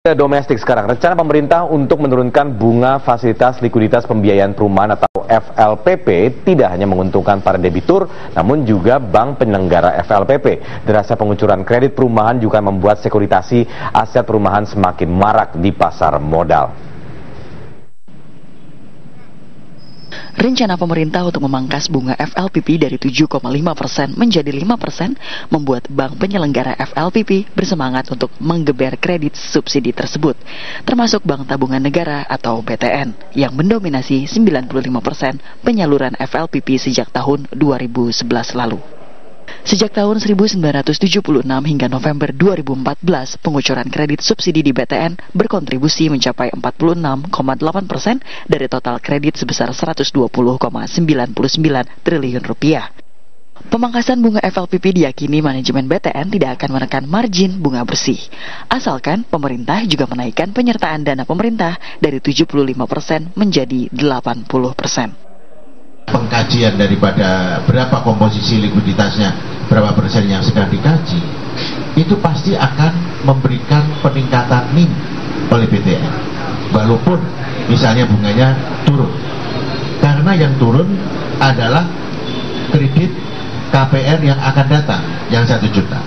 Ke domestik sekarang, rencana pemerintah untuk menurunkan bunga fasilitas likuiditas pembiayaan perumahan atau FLPP tidak hanya menguntungkan para debitur, namun juga bank penyelenggara FLPP. Derasnya pengucuran kredit perumahan juga membuat sekuritasi aset perumahan semakin marak di pasar modal. Rencana pemerintah untuk memangkas bunga FLPP dari 7,5% menjadi 5% membuat bank penyelenggara FLPP bersemangat untuk menggeber kredit subsidi tersebut, termasuk Bank Tabungan Negara atau BTN yang mendominasi 95% penyaluran FLPP sejak tahun 2011 lalu. Sejak tahun 1976 hingga November 2014, pengucuran kredit subsidi di BTN berkontribusi mencapai 46,8% dari total kredit sebesar 120,99 triliun rupiah. Pemangkasan bunga FLPP diyakini manajemen BTN tidak akan menekan margin bunga bersih, asalkan pemerintah juga menaikkan penyertaan dana pemerintah dari 75% menjadi 80%. Pengkajian daripada berapa komposisi likuiditasnya, berapa persen yang sedang dikaji, itu pasti akan memberikan peningkatan NIM oleh BTN, walaupun misalnya bunganya turun, karena yang turun adalah kredit KPR yang akan datang, yang 1 juta,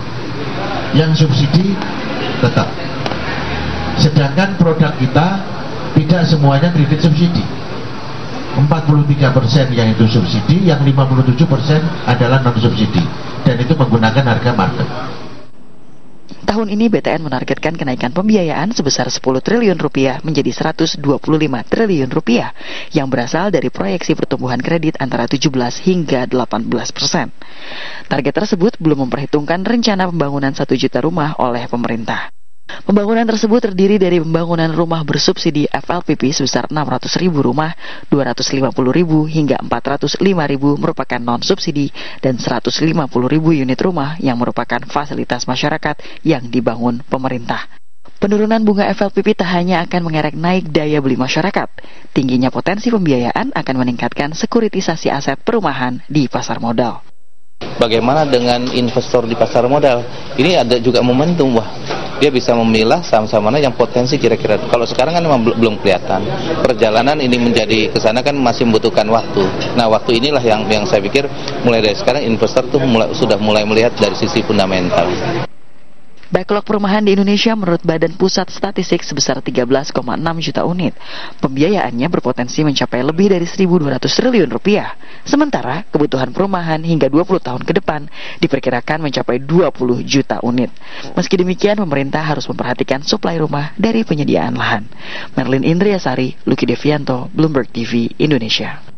yang subsidi tetap, sedangkan produk kita tidak semuanya kredit subsidi. 43% yang itu subsidi, yang 57% adalah non-subsidi, dan itu menggunakan harga market. Tahun ini BTN menargetkan kenaikan pembiayaan sebesar 10 triliun rupiah menjadi 125 triliun rupiah yang berasal dari proyeksi pertumbuhan kredit antara 17 hingga 18%. Target tersebut belum memperhitungkan rencana pembangunan 1 juta rumah oleh pemerintah. Pembangunan tersebut terdiri dari pembangunan rumah bersubsidi FLPP sebesar 600.000 rumah, 250.000 hingga 405.000 merupakan non-subsidi, dan 150.000 unit rumah yang merupakan fasilitas masyarakat yang dibangun pemerintah. Penurunan bunga FLPP tak hanya akan mengerek naik daya beli masyarakat, tingginya potensi pembiayaan akan meningkatkan sekuritisasi aset perumahan di pasar modal. Bagaimana dengan investor di pasar modal? Ini ada juga momentum, wah, dia bisa memilah saham-saham mana yang potensi kira-kira. Kalau sekarang kan memang belum kelihatan. Perjalanan ini menjadi ke sana kan masih membutuhkan waktu. Nah, waktu inilah yang saya pikir mulai dari sekarang investor tuh sudah mulai melihat dari sisi fundamental. Backlog perumahan di Indonesia menurut Badan Pusat Statistik sebesar 13,6 juta unit. Pembiayaannya berpotensi mencapai lebih dari 1.200 triliun rupiah. Sementara kebutuhan perumahan hingga 20 tahun ke depan diperkirakan mencapai 20 juta unit. Meski demikian, pemerintah harus memperhatikan suplai rumah dari penyediaan lahan. Merlin Indriasari, Luki Devianto, Bloomberg TV, Indonesia.